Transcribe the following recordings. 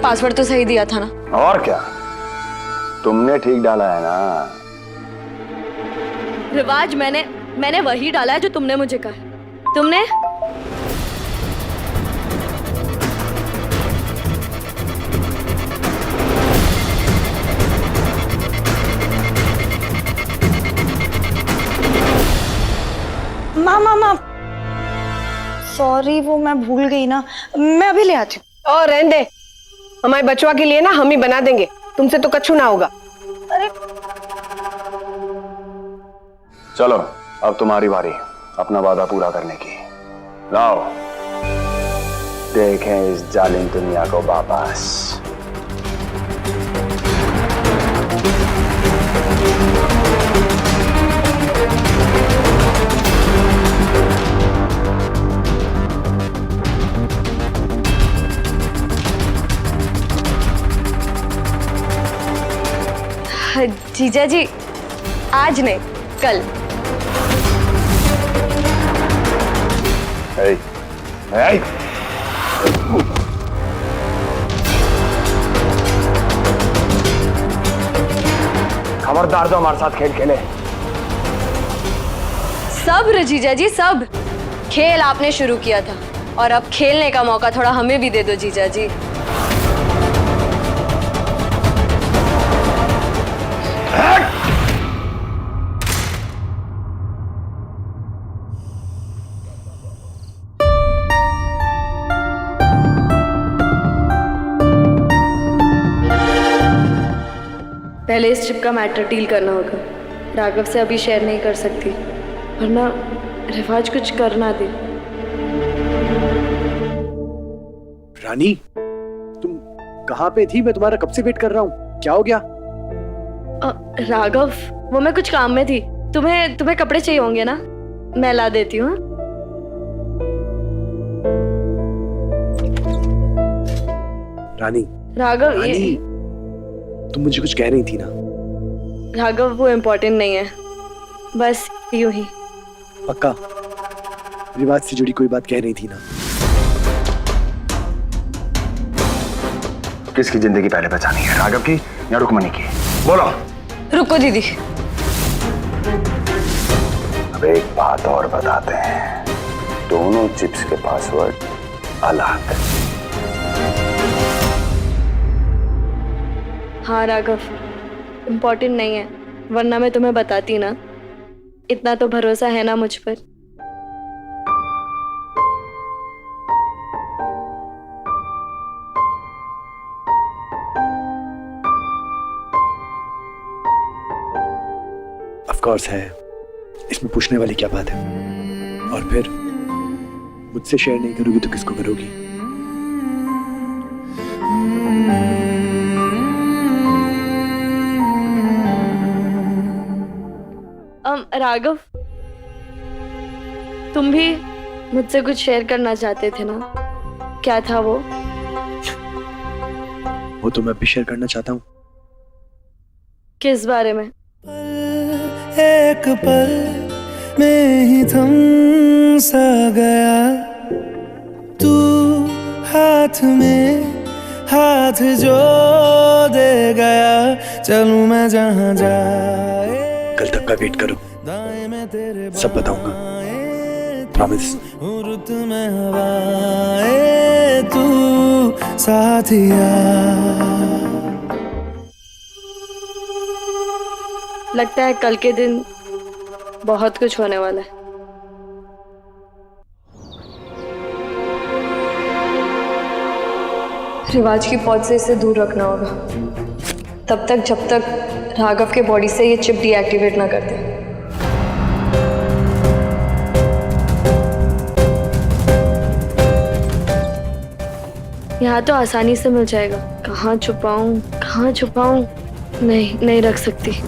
Password तो सही दिया था ना? और क्या, तुमने ठीक डाला है ना। रिवाज मैंने वही डाला है जो तुमने मुझे कहा। तुमने माँ सॉरी, वो मैं भूल गई ना, मैं अभी ले आती हूँ। और रहने दे, हमारे बचवा के लिए ना हम ही बना देंगे, तुमसे तो कछु ना होगा। अरे चलो अब तुम्हारी बारी अपना वादा पूरा करने की। लाओ देखें इस जालिम दुनिया को वापस। जीजा जी, आज नहीं कल। hey, hey. खबरदार, जो हमारे साथ खेल खेले। सब्र जीजा जी, सब खेल आपने शुरू किया था और अब खेलने का मौका थोड़ा हमें भी दे दो जीजा जी। पहले इस ट्रिप का मैटर डील करना होगा। राघव से अभी शेयर नहीं कर सकती, वरना रिवाज कुछ करना दे। रानी, तुम कहाँ पे थी? मैं तुम्हारा कब से वेट कर रहा हूँ। क्या हो गया? राघव, वो मैं कुछ काम में थी। तुम्हें कपड़े चाहिए होंगे ना, मैं ला देती हूँ। रानी, राघव, रानी, तुम मुझे कुछ कह रही थी ना? राघव, वो इम्पोर्टेंट नहीं है, बस यूं ही। पक्का रिवाज से जुड़ी कोई बात कह रही थी ना? किसकी जिंदगी पहले बचानी है, राघव की या रुक्मणी की? बोलो। रुको दीदी, अब एक बात और बताते हैं, दोनों चिप्स के पासवर्ड अलग। हाँ राघव, इम्पोर्टेंट नहीं है, वरना मैं तुम्हें बताती ना। इतना तो भरोसा है ना मुझ पर। ऑफ कोर्स है, इसमें पूछने वाली क्या बात है? और फिर मुझसे शेयर नहीं करोगी तो किसको करोगी? राघव, तुम भी मुझसे कुछ शेयर करना चाहते थे ना? क्या था वो? वो तो मैं भी शेयर करना चाहता हूँ। किस बारे में? एक पल में ही थम सा गया, तू हाथ में हाथ जो दे गया, चलूं मैं जहां जाए। कल तक का वेट करो, सब बताऊंगा, प्रॉमिस। रुत में हवाए तू साथिया। लगता है कल के दिन बहुत कुछ होने वाला है। रिवाज की फौज से इसे दूर रखना होगा, तब तक जब तक राघव के बॉडी से ये चिप डीएक्टिवेट ना कर दे। यहाँ तो आसानी से मिल जाएगा। कहाँ छुपाऊं, कहाँ छुपाऊं? नहीं रख सकती।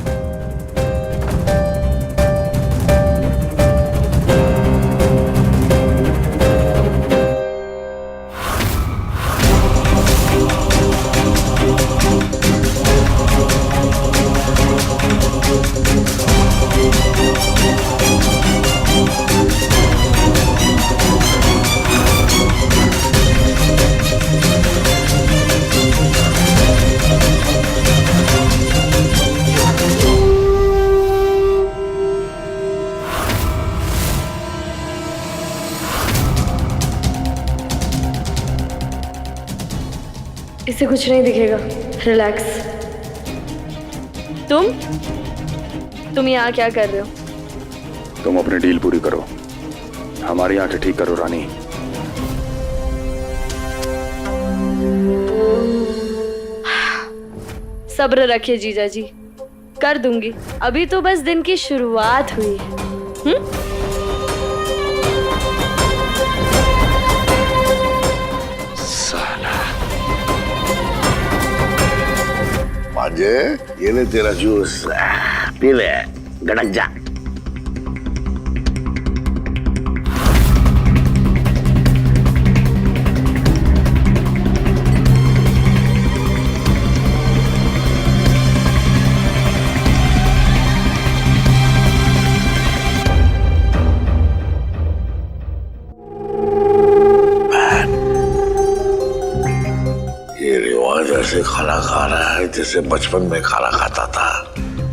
इससे कुछ नहीं दिखेगा, रिलैक्स। तुम यहाँ क्या कर रहे हो? तुम अपनी डील पूरी करो, हमारी आंखें ठीक करो रानी। सब्र रखिए जीजा जी, कर दूंगी। अभी तो बस दिन की शुरुआत हुई है। मांझे, ये ले तेरा जूस, पी ले, गड़क जा। ऐसे खाना खा रहा है जैसे बचपन में खाना खाता था।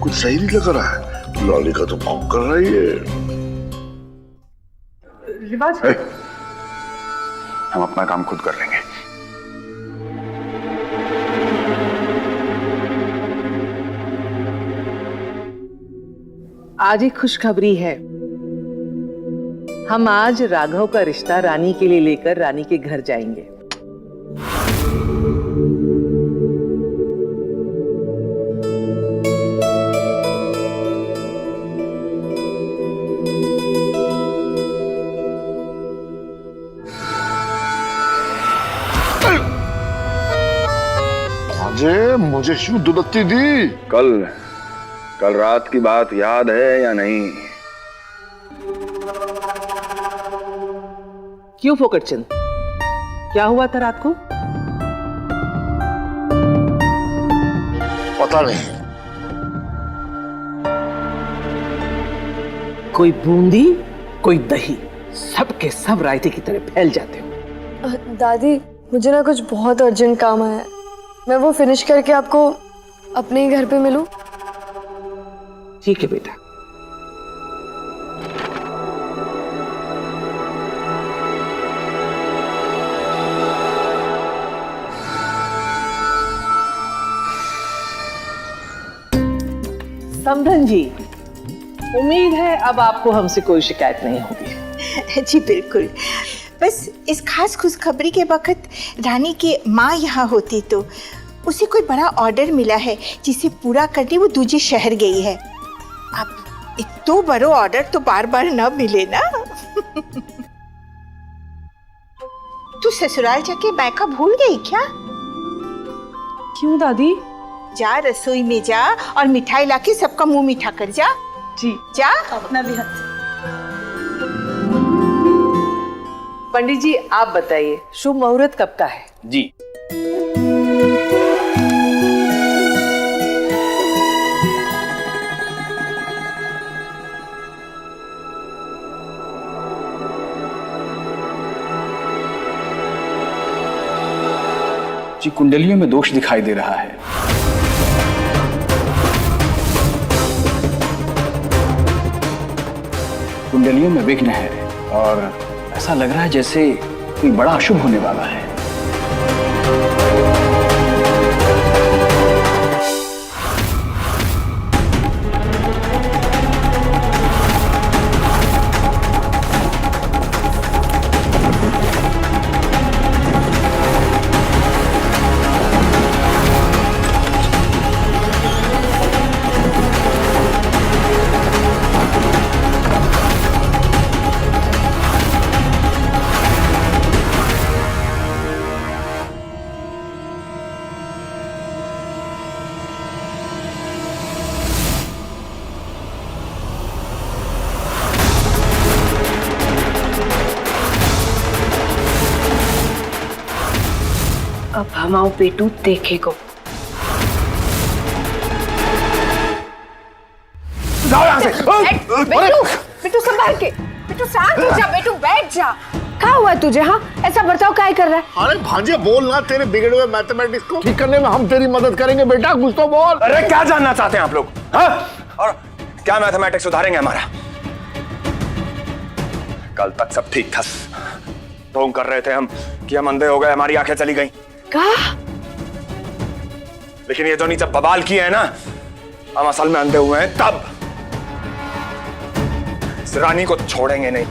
कुछ सही नहीं लग रहा है। लॉली का तो भौंक कर रही है। रिवाज, हम अपना काम खुद कर लेंगे। आज एक खुशखबरी है। हम आज राघव का रिश्ता रानी के लिए लेकर रानी के घर जाएंगे। मुझे क्यों दुलत्ती दी? कल रात की बात याद है या नहीं? क्यों फोकटचंद, क्या हुआ था रात को? पता नहीं। कोई बूंदी, कोई दही, सब के सब रायते की तरह फैल जाते हो। दादी, मुझे ना कुछ बहुत अर्जेंट काम है, मैं वो फिनिश करके आपको अपने ही घर पे मिलूं? ठीक है बेटा। समधन जी, उम्मीद है अब आपको हमसे कोई शिकायत नहीं होगी। जी बिल्कुल। बस इस खास खुशखबरी के वक्त रानी की माँ यहाँ होती तो उसे कोई बड़ा ऑर्डर मिला है जिसे पूरा करने वो दूसरे शहर गई है। अब इतना बड़ा ऑर्डर तो बार बार न मिले ना। तू ससुराल जाके बैका भूल गई क्या? क्यों दादी? जा रसोई में जा और मिठाई लाके सबका मुंह मीठा कर जा। जी जा। अपना भी हाथ। पंडित जी आप बताइए, शुभ मुहूर्त कब का है? जी, कुंडलियों में दोष दिखाई दे रहा है। कुंडलियों में विघ्न है और ऐसा लग रहा है जैसे कोई बड़ा अशुभ होने वाला है। अब हम आओ बेटू देखेगो। जाओ यहाँ से। बेटू संभाल के, बेटू शांत हो जा, बेटू बैठ जा। क्या हुआ तुझे? हाँ, ऐसा बर्ताव काहे कर रहा है? अरे भांजे बोल ना, तेरे बिगड़े हुए मैथमेटिक्स को ठीक करने में हम तेरी मदद करेंगे बेटा, कुछ तो बोल। अरे क्या जानना चाहते हैं आप लोग? हाँ? और क्या मैथमेटिक्स सुधारेंगे हमारा? कल तक सब ठीक था, ढोंग कर रहे थे हम कि हम अंधे हो गए, हमारी आंखें चली गईं। क्या? लेकिन ये जो नीचे बवाल किए हैं ना, हम असल में अंधे हुए हैं तब। इस रानी को छोड़ेंगे नहीं।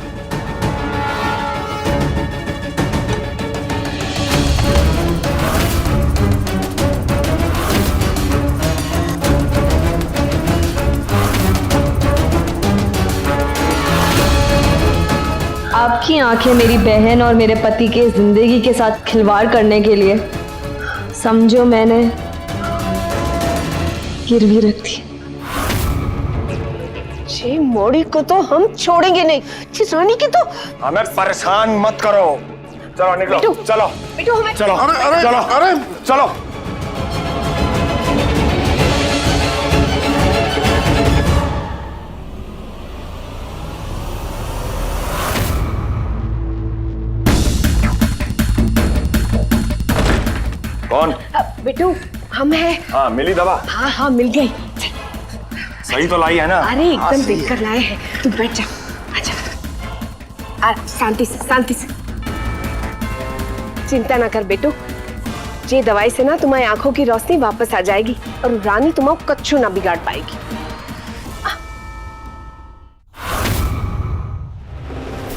आपकी आंखें मेरी बहन और मेरे पति के जिंदगी के साथ खिलवाड़ करने के लिए समझो मैंने गिरवी रख दी। जी मोड़ी को तो हम छोड़ेंगे नहीं। जी रानी की तो हमें परेशान मत करो। चलो निकलो, चलो बेटू हमें चलो, अरे चलो, अरे चलो। कौन? बेटू हम हैं। हाँ, मिली दवा? हाँ हाँ मिल गई। सही तो लाई है ना? अरे एकदम देख कर लाए हैं। तू बैठ जा। आजा। शांति से शांति से। चिंता ना कर बेटू, ये दवाई से ना तुम्हारी आंखों की रोशनी वापस आ जाएगी और रानी तुम्हारा कच्चू ना बिगाड़ पाएगी।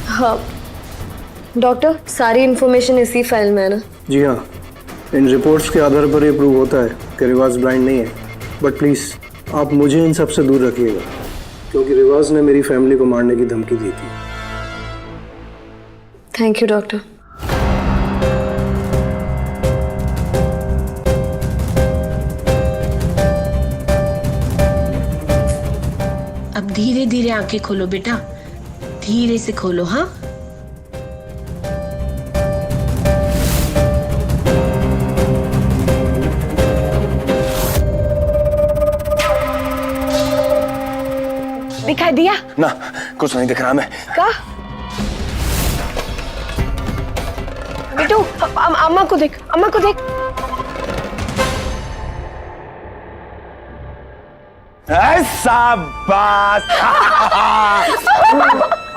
हाँ डॉक्टर, सारी इंफॉर्मेशन इसी फाइल में है ना? जी हाँ, इन रिपोर्ट्स के आधार पर ये प्रूव होता है कि रिवाज ब्लाइंड नहीं है। बट प्लीज़ आप मुझे इन सब से दूर रखिएगा, क्योंकि रिवाज ने मेरी फैमिली को मारने की धमकी दी थी। Thank you doctor. अब धीरे धीरे आंखें खोलो बेटा, धीरे से खोलो। हाँ दिखाई दिया ना? कुछ नहीं दिख रहा मैं। का बेटू अम्मा को देख, अम्मा को देख। शाबाश।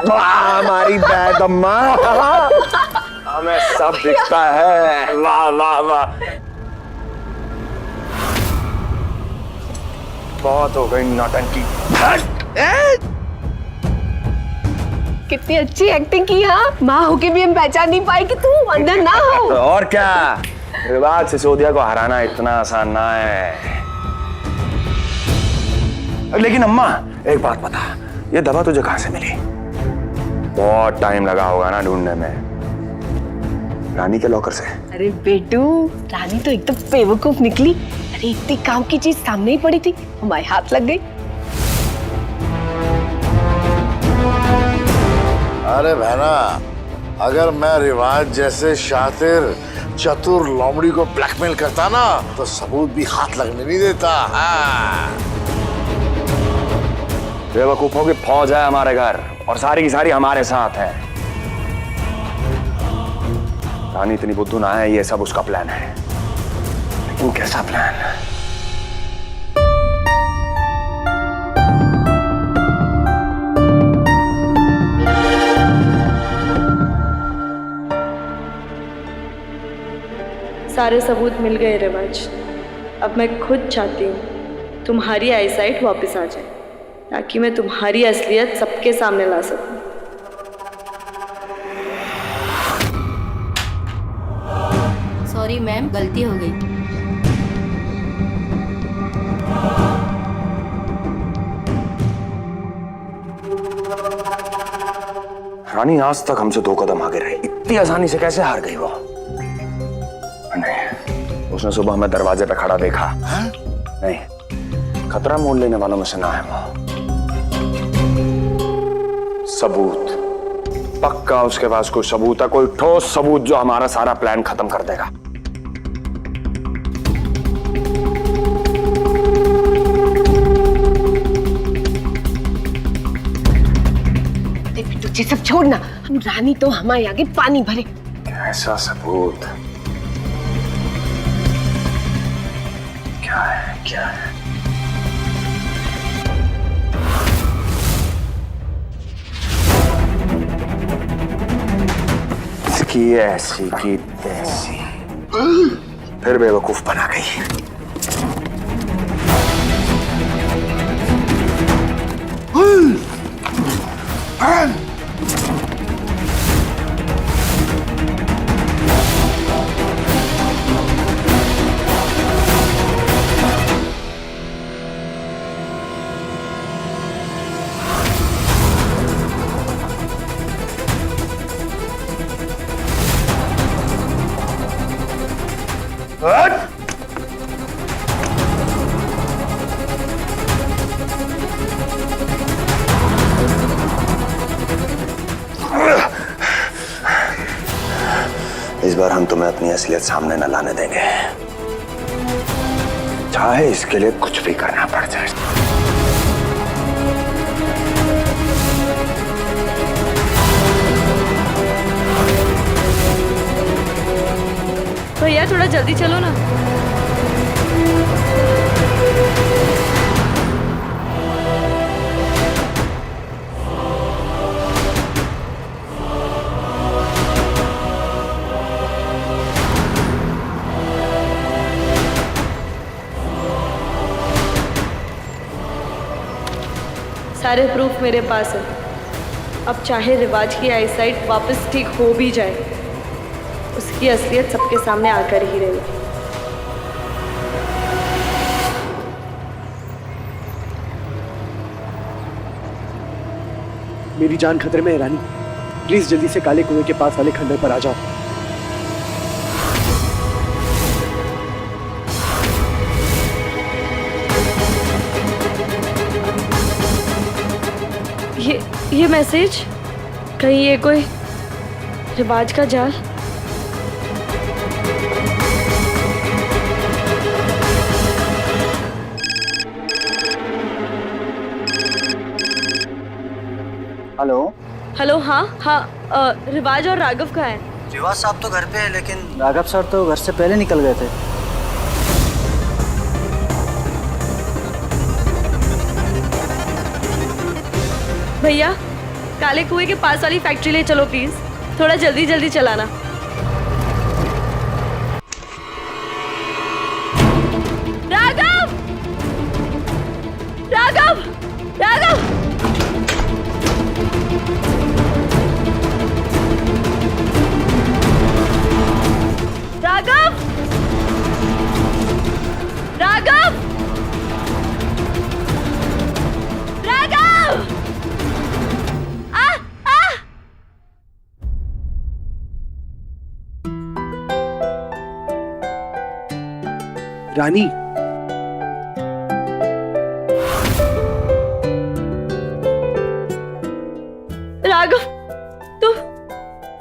हमारी बैद अम्मा, हमें सब दिखता है। वाह वाह वाह, बहुत हो गई नौटंकी। कितनी अच्छी एक्टिंग की। हाँ माँ होके भी हम पहचान नहीं पाए कि तू अंदर ना हो। और क्या, रिवाज सिसोदिया को हराना इतना आसान ना है। लेकिन अम्मा एक बात बता, ये दवा तुझे कहां से मिली? बहुत टाइम लगा होगा ना ढूंढने में। रानी के लॉकर से? अरे बेटू, रानी तो एकदम बेवकूफ निकली। अरे इतनी काम की चीज सामने ही पड़ी थी, हमारे हाथ लग गई। अरे बहना, अगर मैं रिवाज जैसे शातिर चतुर लोमड़ी को ब्लैकमेल करता ना, तो सबूत भी हाथ लगने नहीं देता। हाँ। बेवकूफों की फौज है हमारे घर और सारी की सारी हमारे साथ है। रानी इतनी बुद्धू ना है, ये सब उसका प्लान है। लेकिन कैसा प्लान? सारे सबूत मिल गए रिवाज। अब मैं खुद चाहती हूँ तुम्हारी आईसाइट वापस आ जाए, ताकि मैं तुम्हारी असलियत सबके सामने ला सकूं। सॉरी मैम, गलती हो गई। रानी आज तक हमसे 2 कदम आगे रही, इतनी आसानी से कैसे हार गई वो? नहीं, उसने सुबह हमें दरवाजे पे खड़ा देखा। नहीं, खतरा मोल लेने वालों में से ना है वो। सबूत पक्का उसके पास कोई सबूत है, कोई ठोस सबूत जो हमारा सारा प्लान खत्म कर देगा। तुझे सब छोड़ना, हम रानी तो हमारे आगे पानी भरे। कैसा सबूत? क्या है, क्या है? इसकी ऐसी की तैसी, फिर बेवकूफ बना गई। बार हम तुम्हें अपनी असलियत सामने न लाने देंगे, चाहे इसके लिए कुछ भी करना पड़ जाए। भैया थोड़ा जल्दी चलो ना। सारे प्रूफ मेरे पास है। अब चाहे रिवाज की आईसाइट वापस ठीक हो भी जाए, उसकी असलियत सबके सामने आकर ही रहेगी। मेरी जान खतरे में है रानी, प्लीज जल्दी से काले कुएं के पास वाले खंडर पर आ जाओ। ये मैसेज, कहीं ये कोई रिवाज का जाल? हेलो हेलो, हाँ हाँ, रिवाज और राघव कहाँ है? रिवाज साहब तो घर पे है, लेकिन राघव सर तो घर से पहले निकल गए थे। भैया काले कुएं के पास वाली फैक्ट्री ले चलो प्लीज, थोड़ा जल्दी जल्दी चलाना। राघव, राघव, राघव, राघव, राघव, राघव, रानी, राघव, तुम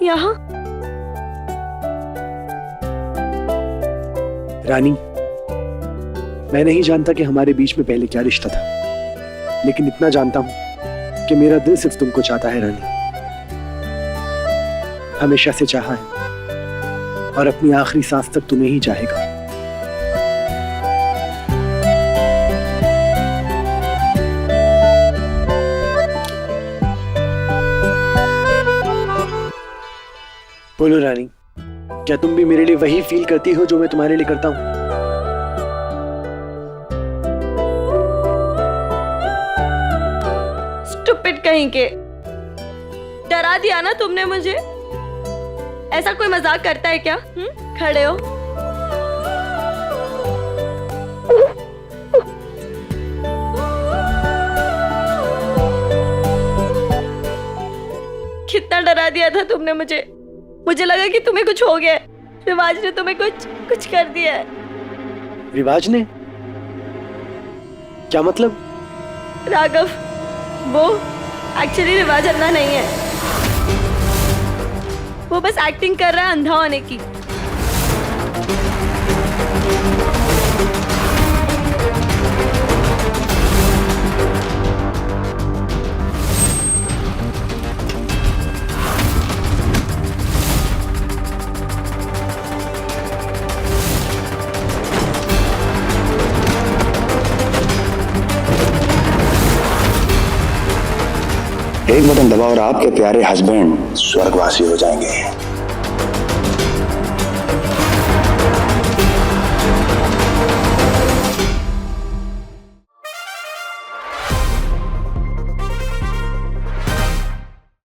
यहाँ? रानी, मैं नहीं जानता कि हमारे बीच में पहले क्या रिश्ता था, लेकिन इतना जानता हूं कि मेरा दिल सिर्फ तुमको चाहता है रानी, हमेशा से चाहा है और अपनी आखिरी सांस तक तुम्हें ही चाहेगा। बोलो रानी, क्या तुम भी मेरे लिए वही फील करती हो जो मैं तुम्हारे लिए करता हूं? स्टूपिड कहीं के, डरा दिया ना तुमने मुझे। ऐसा कोई मजाक करता है क्या? खड़े हो। कितना डरा दिया था तुमने मुझे। मुझे लगा कि तुम्हें कुछ हो गया है, रिवाज ने तुम्हें कुछ कर दिया है। रिवाज ने? क्या मतलब? राघव, वो एक्चुअली रिवाज अंधा नहीं है, वो बस एक्टिंग कर रहा है अंधा होने की। एक बटन दबाओ और आपके प्यारे हस्बैंड स्वर्गवासी हो जाएंगे।